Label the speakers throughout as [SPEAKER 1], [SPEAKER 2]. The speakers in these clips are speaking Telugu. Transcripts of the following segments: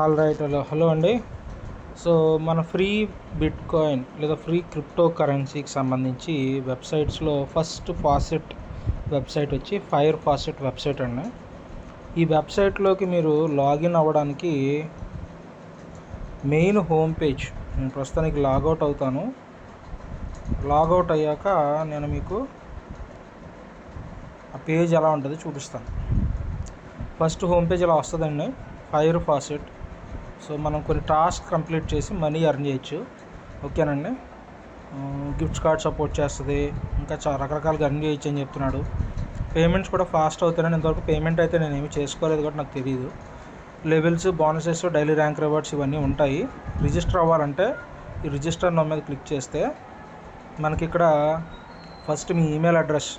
[SPEAKER 1] All right. హలో అండి. సో మన ఫ్రీ బిట్ కాయిన్ లేదా ఫ్రీ క్రిప్టో కరెన్సీకి సంబంధించి వెబ్సైట్స్లో ఫస్ట్ ఫాసెట్ వెబ్సైట్ వచ్చి ఫైర్ ఫాసెట్ వెబ్సైట్ అండి. ఈ వెబ్సైట్లోకి మీరు లాగిన్ అవ్వడానికి మెయిన్ హోమ్ పేజ్, నేను ప్రస్తుతానికి లాగౌట్ అవుతాను. లాగౌట్ అయ్యాక నేను మీకు ఆ పేజ్ ఎలా ఉంటుందో చూపిస్తాను. ఫస్ట్ హోమ్ పేజ్ ఇలా వస్తుందండి, ఫైర్ ఫాసెట్. సో మనం కొన్ని టాస్క్ కంప్లీట్ చేసి మనీ ఎర్న్ చేయొచ్చు. ఓకేనండి. గిఫ్ట్స్ కార్డ్ సపోర్ట్ చేస్తుంది, ఇంకా చాలా రకరకాలుగా ఎర్న్ చేయొచ్చు అని చెప్తున్నాడు. పేమెంట్స్ కూడా ఫాస్ట్ అవుతాయని, ఇంతవరకు పేమెంట్ అయితే నేను ఏమి చేసుకోలేదు కాబట్టి నాకు తెలియదు. Levels, bonuses, daily rank rewards ఇవన్నీ ఉంటాయి. రిజిస్టర్ అవ్వాలంటే ఈ రిజిస్టర్ నా మీద క్లిక్ చేస్తే మనకి ఇక్కడ ఫస్ట్ మీ ఈమెయిల్ అడ్రస్,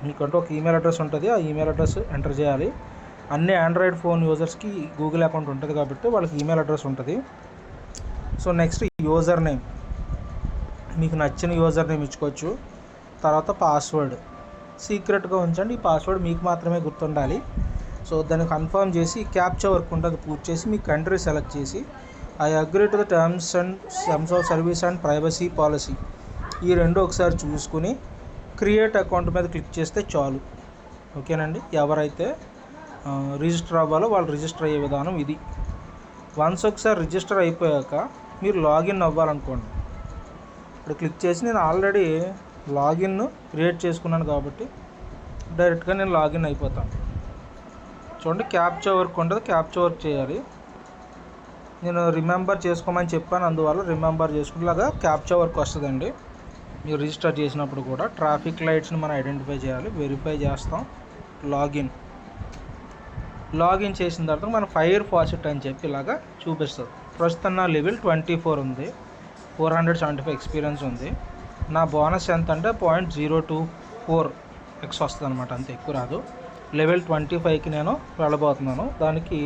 [SPEAKER 1] మీకంటూ ఒక ఈమెయిల్ అడ్రస్ ఉంటుంది. ఆ ఈమెయిల్ అడ్రస్ ఎంటర్ చేయాలి. అన్ని ఆండ్రాయిడ్ ఫోన్ యూజర్స్కి గూగుల్ అకౌంట్ ఉంటుంది కాబట్టి వాళ్ళకి ఈమెయిల్ అడ్రస్ ఉంటుంది. సో నెక్స్ట్ యూజర్ నేమ్, మీకు నచ్చిన యూజర్ నేమ్ ఇచ్చుకోవచ్చు. తర్వాత పాస్వర్డ్ సీక్రెట్గా ఉంచండి. ఈ పాస్వర్డ్ మీకు మాత్రమే గుర్తుండాలి. సో దాన్ని కన్ఫర్మ్ చేసి క్యాప్చా వర్క్ ఉంటుంది, పూర్తి చేసి మీ కంట్రీ సెలెక్ట్ చేసి I agree to the terms of service and privacy policy, ఈ రెండు ఒకసారి చూసుకుని క్రియేట్ అకౌంట్ మీద క్లిక్ చేస్తే చాలు. ఓకేనండి. ఎవరైతే రిజిస్టర్ అవ్వాలో వాళ్ళు రిజిస్టర్ అయ్యే విధానం ఇది. వన్స్ ఒకసారి రిజిస్టర్ అయిపోయాక మీరు లాగిన్ అవ్వాలనుకోండి, ఇప్పుడు క్లిక్ చేసి నేను ఆల్రెడీ లాగిన్ క్రియేట్ చేసుకున్నాను కాబట్టి డైరెక్ట్గా నేను లాగిన్ అయిపోతాను. చూడండి, క్యాప్చా వర్క్ ఉంటుంది, క్యాప్చా వర్క్ చేయాలి. నేను రిమెంబర్ చేసుకోమని చెప్పాను, అందువల్ల రిమెంబర్ చేసుకునేలాగా క్యాప్చా వర్క్ వస్తుందండి. మీరు రిజిస్టర్ చేసినప్పుడు కూడా ట్రాఫిక్ లైట్స్ని మనం ఐడెంటిఫై చేయాలి, వెరిఫై చేస్తాం. లాగిన్ చేసిన తర్వాత మన ఫైర్ ఫాసెట్ అని చెప్పి ఇలాగా చూపిస్తుంది. ప్రస్తుతం నా లెవెల్ 24 ఉంది, 475 ఎక్స్పీరియన్స్ ఉంది. నా బోనస్ ఎంత అంటే 0.024x వస్తుంది అనమాట, అంత ఎక్కువ రాదు. లెవెల్ 25కి నేను వెళ్ళబోతున్నాను. దానికి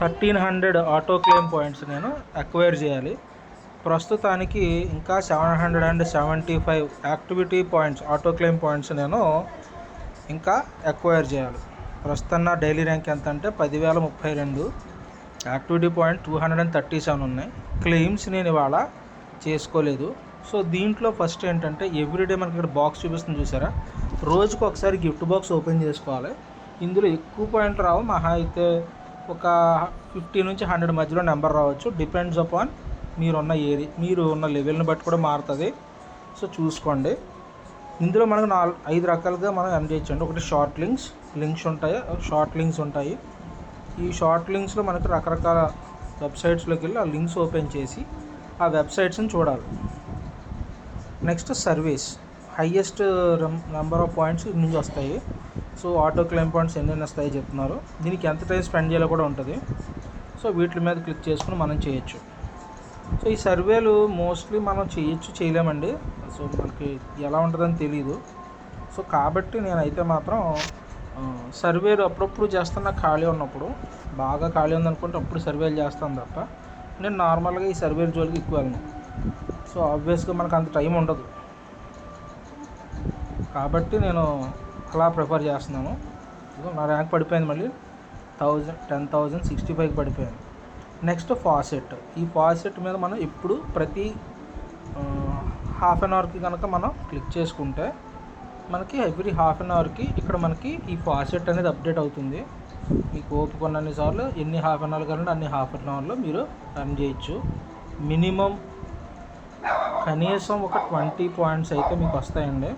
[SPEAKER 1] 1300 ఆటో క్లెయిమ్ పాయింట్స్ నేను అక్వైర్ చేయాలి. ప్రస్తుతానికి ఇంకా 775 activity points, auto claim points నేను ఇంకా అక్వైర్ చేయాలి. ప్రస్తుతం నా డైలీ ర్యాంక్ ఎంత అంటే 10,032, యాక్టివిటీ పాయింట్ 237 ఉన్నాయి. క్లెయిమ్స్ నేను ఇవాళ చేసుకోలేదు. సో దీంట్లో ఫస్ట్ ఏంటంటే ఎవ్రీడే మనకి ఇక్కడ బాక్స్ చూపిస్తుంది చూసారా, రోజుకు ఒకసారి గిఫ్ట్ బాక్స్ ఓపెన్ చేసుకోవాలి. ఇందులో ఎక్కువ పాయింట్లు రావు, మహా అయితే ఒక 50 నుంచి 100 మధ్యలో నెంబర్ రావచ్చు. డిపెండ్స్ అపాన్ మీరు ఉన్న లెవెల్ని బట్టి కూడా మారుతుంది. సో చూసుకోండి. ఇందులో మనకు 5 రకాలుగా మనం ఎర్న్ చేయొచ్చండి. ఒకటి షార్ట్ లింక్స్ ఉంటాయి. ఈ షార్ట్ లింక్స్లో మనకి రకరకాల వెబ్సైట్స్లోకి వెళ్ళి ఆ లింక్స్ ఓపెన్ చేసి ఆ వెబ్సైట్స్ని చూడాలి. Next service, highest number of points నుంచి వస్తాయి. సో ఆటో క్లెయిమ్ పాయింట్స్ ఎన్ని వస్తాయి చెప్తున్నారు. దీనికి ఎంత టైం స్పెండ్ చేయాలో కూడా ఉంటుంది. సో వీటి మీద క్లిక్ చేసుకుని మనం చేయొచ్చు. సో ఈ సర్వేలు మోస్ట్లీ మనం చేయలేమండి. సో మనకి ఎలా ఉంటుందని తెలీదు. సో కాబట్టి నేనైతే మాత్రం సర్వేలు అప్పుడప్పుడు చేస్తున్నా, ఖాళీ ఉన్నప్పుడు, బాగా ఖాళీ ఉందనుకుంటే అప్పుడు సర్వేలు చేస్తాను తప్ప నేను నార్మల్గా ఈ సర్వేల జోలికి ఎక్కువ వెళ్ళను. సో ఆబ్వియస్గా మనకు అంత టైం ఉండదు కాబట్టి నేను అలా ప్రిఫర్ చేస్తున్నాను. నా ర్యాంక్ పడిపోయింది, మళ్ళీ 10,065 పడిపోయింది. Next faucet. ఈ ఫాసెట్ మీద మనం ఇప్పుడు ప్రతి హాఫ్ అన్ అవర్కి కనుక మనం క్లిక్ చేసుకుంటే మనకి ఎవ్రీ హాఫ్ అన్ అవర్కి ఇక్కడ మనకి ఈ ఫాసెట్ అనేది అప్డేట్ అవుతుంది. మీకు ఓపిక ఉన్నన్ని సార్లు ఎన్ని హాఫ్ అన్ అవర్ కావాలంటే అన్ని హాఫ్ అన్ అవర్లో మీరు రన్ చేయొచ్చు. మినిమం కనీసం ఒక 20 పాయింట్స్ అయితే మీకు వస్తాయండి.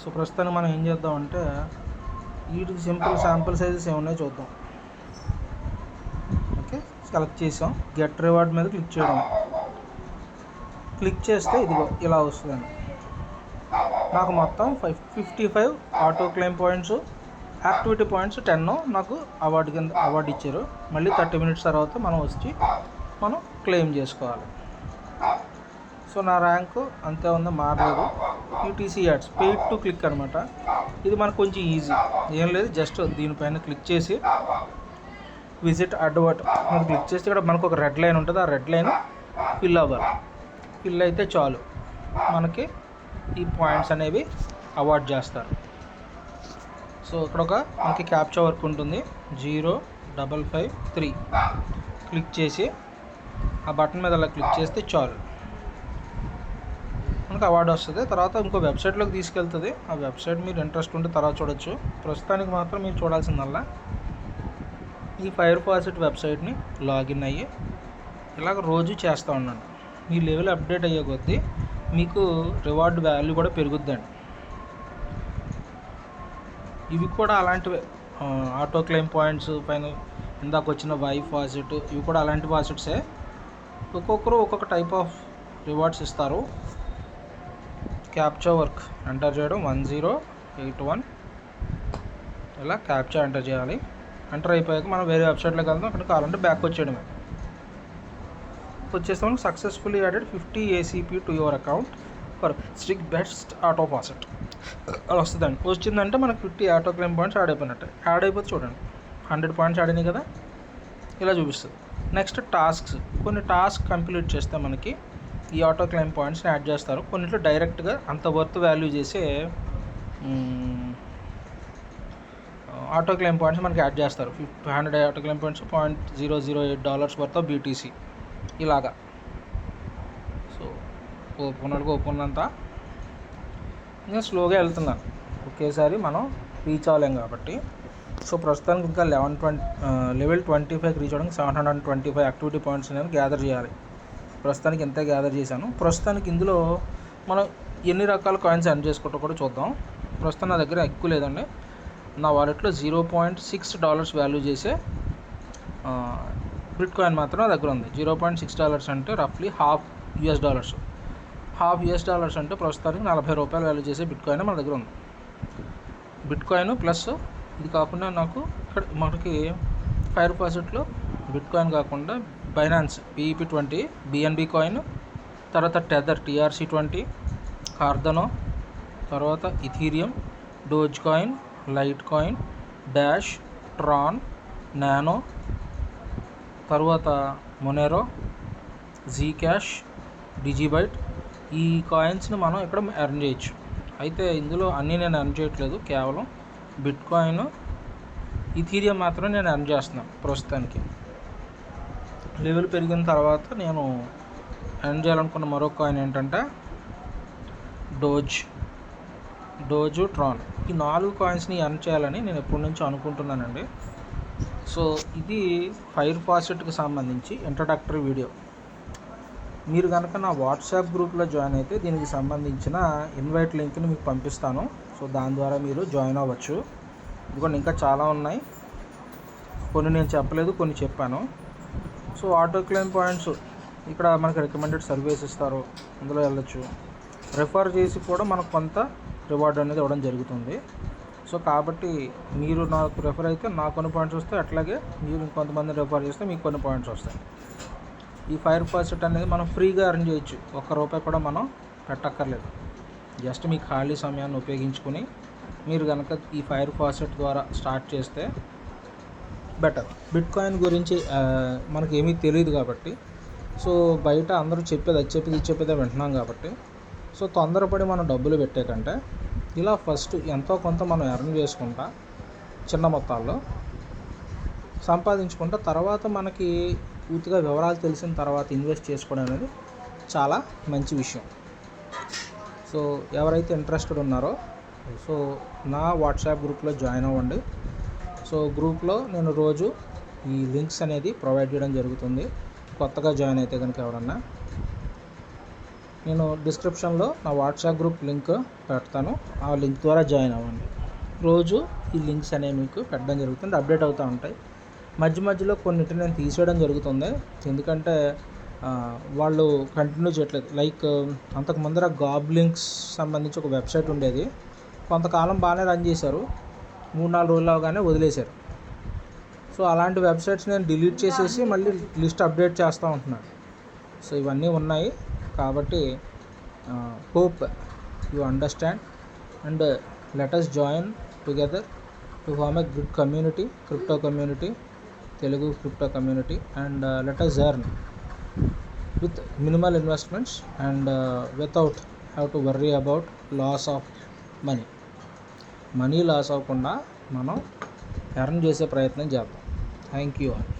[SPEAKER 1] సో ప్రస్తుతానికి మనం ఏం చేద్దామంటే వీటికి సింపుల్ శాంపుల్ సైజెస్ ఏమున్నాయో చూద్దాం. ఓకే, సెలెక్ట్ చేసాం. గెట్ రివార్డ్ మీద క్లిక్ చేయడం. క్లిక్ చేస్తే ఇదిగో ఇలా వస్తుందండి. నాకు మొత్తం 55 auto claim points, activity points 10 నాకు అవార్డు ఇచ్చారు. మళ్ళీ 30 మినిట్స్ తర్వాత మనం క్లెయిమ్ చేసుకోవాలి. సో నా ర్యాంకు అంతే ఉందో, మారలేదు. UTC ads, paid to click అనమాట. ఇది మనకు కొంచెం ఈజీ, ఏం లేదు, జస్ట్ దీనిపైన క్లిక్ చేసి విజిట్ అడ్వర్ట్ మనం క్లిక్ చేస్తే ఇక్కడ మనకు ఒక రెడ్ లైన్ ఉంటుంది. ఆ రెడ్ లైన్ ఫిల్ అవ్వాలి. ఫిల్ అయితే చాలు, మనకి ఈ పాయింట్స్ అనేవి అవార్డ్ చేస్తారు. సో ఇక్కడ ఒక మనకి క్యాప్చా వర్క్ ఉంటుంది 0553 క్లిక్ చేసి ఆ బటన్ మీద అలా క్లిక్ చేస్తే చాలు మనకు అవార్డు వస్తుంది. తర్వాత ఇంకో వెబ్సైట్లోకి తీసుకెళ్తుంది. ఆ వెబ్సైట్ మీరు ఇంట్రెస్ట్ ఉంటే తర్వాత చూడొచ్చు. ప్రస్తుతానికి మాత్రం మీరు చూడాల్సిందల్లా ఈ ఫైర్ ఫాసెట్ వెబ్సైట్ని లాగిన్ అయ్యి ఇలాగ రోజు చేస్తూ ఉన్నాను. మీ లెవెల్ అప్డేట్ అయ్యే కొద్దీ మీకు రివార్డ్ వాల్యూ కూడా పెరుగుద్దండి. ఇవి కూడా అలాంటివే, ఆటో క్లెయిమ్ పాయింట్స్ పైన ఇందాక వచ్చిన వై ఫాసెట్, ఇవి కూడా అలాంటి ఫాసెట్సే. ఒక్కొక్కరు ఒక్కొక్క టైప్ ఆఫ్ రివార్డ్స్ ఇస్తారు. క్యాప్చా వర్క్ ఎంటర్ చేయడం 1081 ఇలా క్యాప్చా ఎంటర్ చేయాలి. ఎంటర్ అయిపోయాక మనం వేరే వెబ్సైట్లోకి వెళ్దాం. అక్కడ కావాలంటే బ్యాక్ వచ్చేయడమే. వచ్చేస్తాం successfully added 50 ACP to your account for streak best auto faucet అలా వస్తుందండి. వచ్చిందంటే మనకు 50 ఆటో క్లెయిమ్ పాయింట్స్ యాడ్ అయిపోయినట్టే. యాడ్ అయిపోతే చూడండి 100 పాయింట్స్ యాడ్ అయినాయి కదా, ఇలా చూపిస్తుంది. నెక్స్ట్ టాస్క్స్, కొన్ని టాస్క్ కంప్లీట్ చేస్తే మనకి ఈ ఆటో క్లెయిమ్ పాయింట్స్ని యాడ్ చేస్తారు. కొన్నిట్లో డైరెక్ట్గా అంత వర్త్ వాల్యూ చేసే ఆటో క్లెయిమ్ పాయింట్స్ మనకి యాడ్ చేస్తారు. 100 auto claim points $0.008 worth of BTC ఇలాగా. సో ఓపెన్ అంతా నేను స్లోగా వెళ్తున్నాను, ఒకేసారి మనం రీచ్ అవ్వలేం కాబట్టి. సో ప్రస్తుతానికి ఇంకా లెవెల్ 25కి రీచ్ అవ్వడానికి 725 యాక్టివిటీ పాయింట్స్ నేను గ్యాదర్ చేయాలి. ప్రస్తుతానికి ఎంత గ్యాదర్ చేశాను. ప్రస్తుతానికి ఇందులో మనం ఎన్ని రకాల కాయిన్స్ ఎర్న్ చేసుకుంటూ కూడా చూద్దాం. ప్రస్తుతం నా దగ్గర ఎక్కువ లేదండి. నా వాలెట్లో $0.6 వాల్యూ చేసే బిట్ కాయిన్ మాత్రం నా దగ్గర ఉంది. $0.6 అంటే రఫ్లీ $12. $12 అంటే ప్రస్తుతానికి ₹40 వాల్యూ చేసే బిట్ కాయిన్ మన దగ్గర ఉంది. బిట్ కాయిన్ ప్లస్ ఇది కాకుండా నాకు ఇక్కడ మనకి ఫైర్ ఫాసెట్లో బిట్ కాయిన్ కాకుండా బైనాన్స్ BEP20, BNB కాయిన్, తర్వాత టెదర్ TRC20, కార్దనో, తర్వాత Ethereum, dogecoin, litecoin, dash, Tron, Nano, తర్వాత మొనెరో, జీక్యాష్, డిజిబైట్, ఈ కాయిన్స్ని మనం ఇక్కడ ఎర్న్ చేయొచ్చు. అయితే ఇందులో అన్నీ నేను ఎర్న్ చేయట్లేదు, కేవలం బిట్ కాయిన్, ఇథీరియం మాత్రం నేను ఎర్న్ చేస్తున్నాను ప్రస్తుతానికి. లెవెల్ పెరిగిన తర్వాత నేను ఎర్న్ చేయాలనుకున్న మరో కాయిన్ ఏంటంటే డోజు, ట్రాన్. ఈ 4 కాయిన్స్ని ఎర్న్ చేయాలని నేను ఎప్పటి నుంచో అనుకుంటున్నానండి. సో ఇది ఫైర్ ఫాసెట్కి సంబంధించి ఇంట్రడక్టరీ వీడియో. మీరు కనుక నా వాట్సాప్ గ్రూప్లో జాయిన్ అయితే దీనికి సంబంధించిన ఇన్వైట్ లింక్ని మీకు పంపిస్తాను. సో దాని ద్వారా మీరు జాయిన్ అవ్వచ్చు. ఇదిగోండి ఇంకా చాలా ఉన్నాయి, కొన్ని నేను చెప్పలేదు, కొన్ని చెప్పాను. సో ఆటో క్లెయిమ్ పాయింట్స్ ఇక్కడ మనకి రికమెండెడ్ సర్వీస్ ఇస్తారు, అందులో వెళ్ళొచ్చు. రెఫర్ చేసి కూడా మనకు కొంత రివార్డ్ అనేది ఇవ్వడం జరుగుతుంది. సో కాబట్టి మీరు నాకు రెఫర్ అయితే నాకు కొన్ని పాయింట్స్ వస్తాయి, అట్లాగే మీరు ఇంకొంతమంది రెఫర్ చేస్తే మీకు కొన్ని పాయింట్స్ వస్తాయి. ఈ ఫైర్ ఫాసెట్ అనేది మనం ఫ్రీగా ఎర్న్ చేయొచ్చు, ₹1 కూడా మనం పెట్టక్కర్లేదు. జస్ట్ మీ ఖాళీ సమయాన్ని ఉపయోగించుకొని మీరు కనుక ఈ ఫైర్ ఫాసెట్ ద్వారా స్టార్ట్ చేస్తే బెటర్. బిట్ కాయిన్ గురించి మనకి ఏమీ తెలియదు కాబట్టి, సో బయట అందరూ చెప్పేది ఇది చెప్పేదే వింటున్నాం కాబట్టి, సో తొందరపడి మనం డబ్బులు పెట్టే కంటే ఇలా ఫస్ట్ ఎంతో కొంత మనం ఎర్న్ చేసుకుంటా చిన్న మొత్తాల్లో సంపాదించుకుంటా తర్వాత మనకి పూర్తిగా వివరాలు తెలిసిన తర్వాత ఇన్వెస్ట్ చేసుకోవడం అనేది చాలా మంచి విషయం. సో ఎవరైతే ఇంట్రెస్టెడ్ ఉన్నారో సో నా వాట్సాప్ గ్రూప్లో జాయిన్ అవ్వండి. సో గ్రూప్లో నేను రోజు ఈ లింక్స్ అనేది ప్రొవైడ్ చేయడం జరుగుతుంది. కొత్తగా జాయిన్ అయితే కనుక ఎవరన్నా, నేను డిస్క్రిప్షన్లో నా వాట్సాప్ గ్రూప్ లింక్ పెడతాను, ఆ లింక్ ద్వారా జాయిన్ అవ్వండి. రోజు ఈ లింక్స్ అనేవి మీకు పెట్టడం జరుగుతుంది, అప్డేట్ అవుతూ ఉంటాయి. మధ్యలో కొన్నిటిని నేను తీసేయడం జరుగుతుంది, ఎందుకంటే వాళ్ళు కంటిన్యూ చేయట్లేదు. లైక్ అంతకు ముందర గాబ్లింక్స్ సంబంధించి ఒక వెబ్సైట్ ఉండేది, కొంతకాలం బాగానే రన్ చేశారు, 3-4 రోజులు అవగానే వదిలేశారు. సో అలాంటి వెబ్సైట్స్ నేను డిలీట్ చేసేసి మళ్ళీ లిస్ట్ అప్డేట్ చేస్తూ ఉంటున్నాను. సో ఇవన్నీ ఉన్నాయి కాబట్టి hope you understand and let us join together to form a good community, crypto community, Telugu crypto community, and let us earn with minimal investments and without have to worry about loss of money. Money loss అవ్వకుండా మనం ఎర్న్ చేసే ప్రయత్నం చేద్దాం. Thank you all.